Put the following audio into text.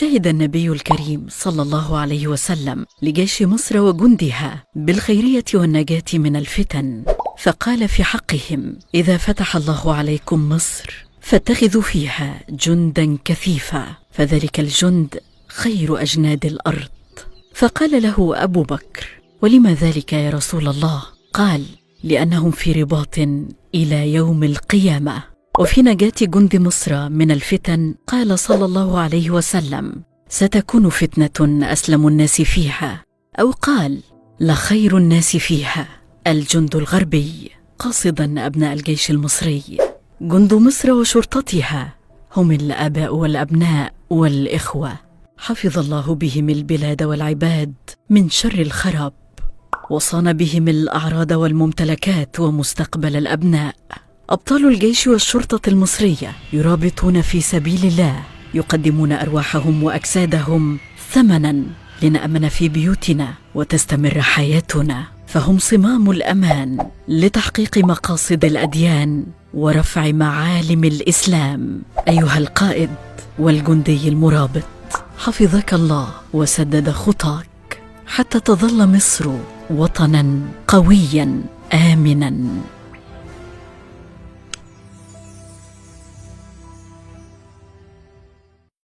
شهد النبي الكريم صلى الله عليه وسلم لجيش مصر وجندها بالخيرية والنجاة من الفتن، فقال في حقهم: إذا فتح الله عليكم مصر فاتخذوا فيها جندا كثيفا، فذلك الجند خير أجناد الأرض. فقال له أبو بكر: ولما ذلك يا رسول الله؟ قال: لأنهم في رباط إلى يوم القيامة. وفي نجاة جند مصر من الفتن قال صلى الله عليه وسلم: ستكون فتنة أسلم الناس فيها، أو قال: لخير الناس فيها الجند الغربي، قاصدا أبناء الجيش المصري. جند مصر وشرطتها هم الآباء والأبناء والإخوة، حفظ الله بهم البلاد والعباد من شر الخراب، وصان بهم الأعراض والممتلكات ومستقبل الأبناء. أبطال الجيش والشرطة المصرية يرابطون في سبيل الله، يقدمون أرواحهم وأجسادهم ثمناً لنأمن في بيوتنا وتستمر حياتنا، فهم صمام الأمان لتحقيق مقاصد الأديان ورفع معالم الإسلام. أيها القائد والجندي المرابط، حفظك الله وسدد خطاك حتى تظل مصر وطناً قوياً آمناً.